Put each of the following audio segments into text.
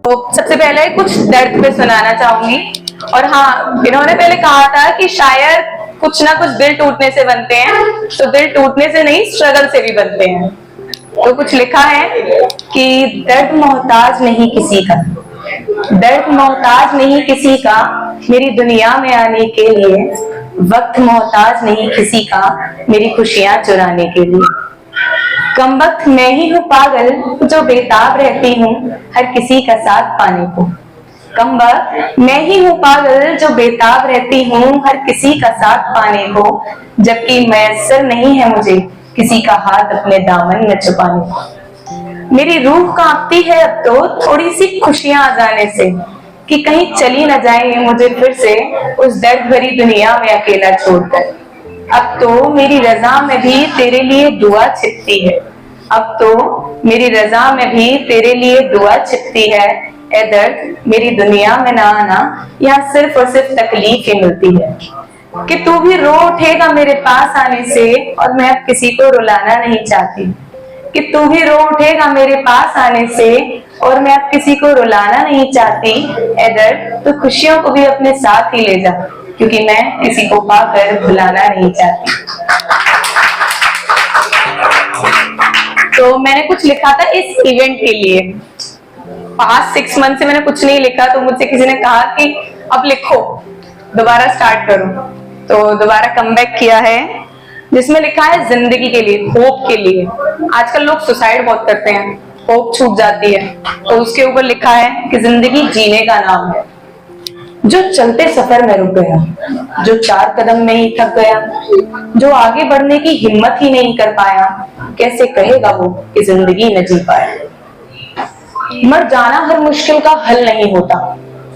सबसे पहले कुछ दर्द पे सुनाना चाहूंगी। और हाँ, इन्होंने पहले कहा था कि शायद कुछ ना कुछ दिल टूटने से बनते हैं, तो दिल टूटने से नहीं, स्ट्रगल से भी बनते हैं। तो कुछ लिखा है कि दर्द मोहताज नहीं किसी का, दर्द मोहताज नहीं किसी का, मेरी दुनिया में आने के लिए। वक्त मोहताज नहीं किसी का, मेरी खुशियां चुराने के लिए। कम वक्त मैं ही हूँ पागल जो बेताब रहती हूँ हर किसी का साथ पाने को। कम वक्त मैं ही हूँ पागल जो बेताब रहती हूँ हर किसी का साथ पाने को, जबकि मैसर नहीं है मुझे किसी का हाथ अपने दामन में छुपाने को। मेरी रूह कांपती है अब तो थोड़ी सी खुशियां आ जाने से, कि कहीं चली न जाए मुझे फिर से उस दर्द भरी दुनिया में अकेला छोड़कर। अब तो मेरी रजा में भी तेरे लिए दुआ छिपती है, अब तो मेरी रजा में भी तेरे लिए दुआ छिपती है। ए दर्द मेरी दुनिया में ना आना, यहाँ सिर्फ और सिर्फ तकलीफ ही मिलती है। कि तू भी रो उठेगा मेरे पास आने से, और मैं अब किसी को रुलाना नहीं चाहती। कि तू भी रो उठेगा मेरे पास आने से, और मैं अब किसी को रुलाना नहीं चाहती। ए दर्द तो खुशियों को भी अपने साथ ही ले जा, क्योंकि मैं किसी को पाकर भुलाना नहीं चाहती। तो मैंने कुछ लिखा था इस इवेंट के लिए। पास्ट 6 मंथ से मैंने कुछ नहीं लिखा, तो मुझसे किसी ने कहा कि अब लिखो, दोबारा स्टार्ट करो। तो दोबारा कमबैक किया है, जिसमें लिखा है जिंदगी के लिए, होप के लिए। आजकल लोग सुसाइड बहुत करते हैं, होप छूट जाती है, तो उसके ऊपर लिखा है कि जिंदगी जीने का नाम है। जो चलते सफर में रुक गया, जो 4 कदम में ही थक गया, जो आगे बढ़ने की हिम्मत ही नहीं कर पाया, कैसे कहेगा वो कि जिंदगी न जी पाया। मर जाना हर मुश्किल का हल नहीं होता।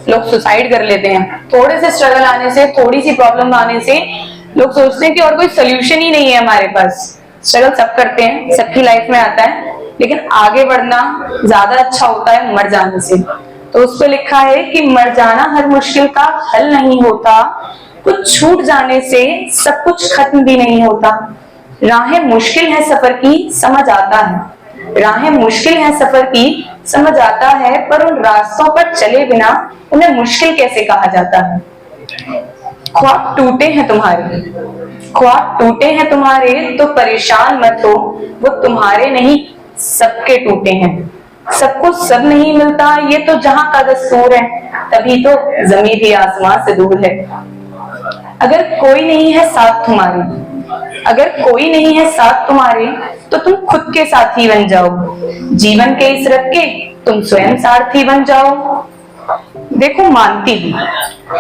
लोग सुसाइड कर लेते हैं, थोड़े से स्ट्रगल आने से, थोड़ी सी प्रॉब्लम आने से लोग सोचते हैं कि और कोई सोल्यूशन ही नहीं है हमारे पास। स्ट्रगल सब करते हैं, सबकी लाइफ में आता है, लेकिन आगे बढ़ना ज्यादा अच्छा होता है मर जाने से। तो उस पर लिखा है कि मर जाना हर मुश्किल का हल नहीं होता, कुछ छूट जाने से सब कुछ खत्म भी नहीं होता। राहें मुश्किल है सफर की समझ आता है, राहें मुश्किल है सफर की समझ आता है, पर उन रास्तों पर चले बिना उन्हें मुश्किल कैसे कहा जाता है। ख्वाब टूटे हैं तुम्हारे, ख्वाब टूटे हैं तुम्हारे, तो परेशान मत हो, वो तुम्हारे नहीं सबके टूटे हैं। सबको सब नहीं मिलता, ये तो जहां का दस्तूर है, तभी तो जमीन भी आसमां से दूर है। अगर कोई नहीं है साथ तुम्हारे, अगर कोई नहीं है साथ तुम्हारे, तो तुम खुद के साथी बन जाओ। जीवन के इस रथ के तुम स्वयं सारथी बन जाओ। देखो मानती हूँ,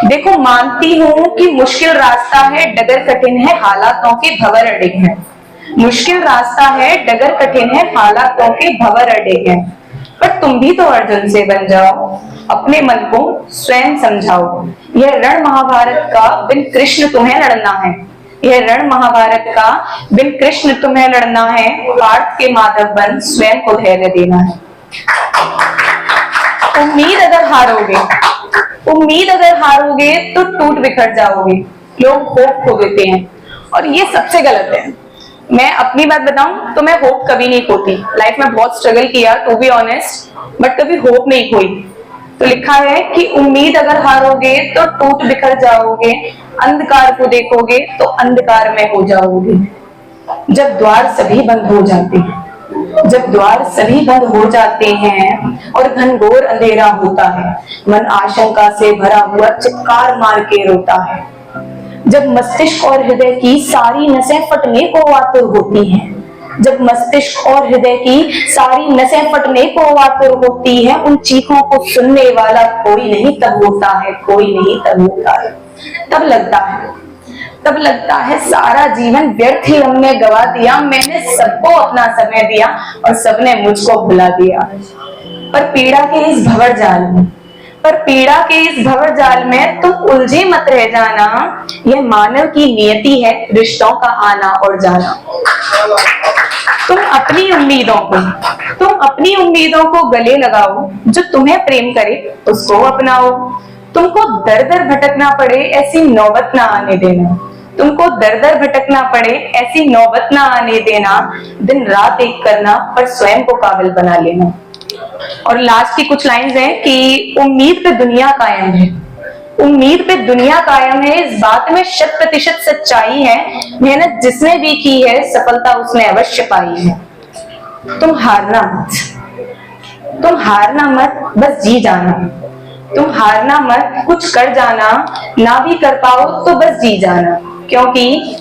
देखो मानती हूँ कि मुश्किल रास्ता है, डगर कठिन है, हालातों के भंवर अड़े हैं। मुश्किल रास्ता है, डगर कठिन है, हालातों के भंवर अड़े हैं। पर तुम भी तो अर्जुन से बन जाओ, अपने मन को स्वयं समझाओ। यह रण महाभारत का बिन कृष्ण तुम्हें लड़ना है, यह रण महाभारत का बिन कृष्ण तुम्हें लड़ना है। पार्थ के माधव बन स्वयं को धैर्य देना है। उम्मीद अगर हारोगे, उम्मीद अगर हारोगे तो टूट बिखर जाओगे। लोग होप खो देते हैं, और ये सबसे गलत है। मैं अपनी बात बताऊं तो मैं होप कभी नहीं खोती। लाइफ में बहुत स्ट्रगल किया, टू बी ऑनेस्ट, बट कभी होप नहीं खोई। तो लिखा है कि उम्मीद अगर हारोगे तो टूट बिखर जाओगे, अंधकार को देखोगे तो अंधकार में हो जाओगे। जब द्वार सभी बंद हो जाते हैं, जब द्वार सभी बंद हो जाते हैं और घनघोर अंधेरा होता है, मन आशंका से भरा हुआ चित्कार मार के रोता है। जब मस्तिष्क और हृदय की सारी नसें फटने को आतुर होती हैं, जब मस्तिष्क और हृदय की सारी नसें फटने को आतुर होती है, उन चीखों को सुनने वाला कोई नहीं तब होता है, कोई नहीं तब होता है। तब लगता है, तब लगता है सारा जीवन व्यर्थ ही हमने गवा दिया। मैंने सबको अपना समय दिया और सबने मुझको भुला दिया। पर पीड़ा के इस भंवर जाल में, पर पीड़ा के इस भंवर जाल में तुम उलझे मत रह जाना। यह मानव की नियति है, रिश्तों का आना और जाना। तुम अपनी उम्मीदों को, तुम अपनी उम्मीदों को गले लगाओ, जो तुम्हें प्रेम करे उसको अपनाओ। तुमको दर दर भटकना पड़े ऐसी नौबत ना आने देना, तुमको दर दर भटकना पड़े ऐसी नौबत ना आने देना। दिन रात एक करना पर स्वयं को काबिल बना लेना। और लास्ट की कुछ लाइंस हैं कि उम्मीद पे दुनिया कायम है, उम्मीद पे दुनिया कायम है, इस बात में 100% सच्चाई है, मेहनत जिसने भी की है सफलता उसने अवश्य पाई है। तुम हारना मत, तुम हारना मत, बस जी जाना। तुम हारना मत, कुछ कर जाना, ना भी कर पाओ तो बस जी जाना, क्योंकि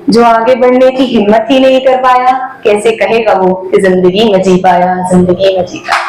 जो आगे बढ़ने की हिम्मत ही नहीं कर पाया, कैसे कहेगा वो कि जिंदगी में जी पाया, जिंदगी में जी पाया।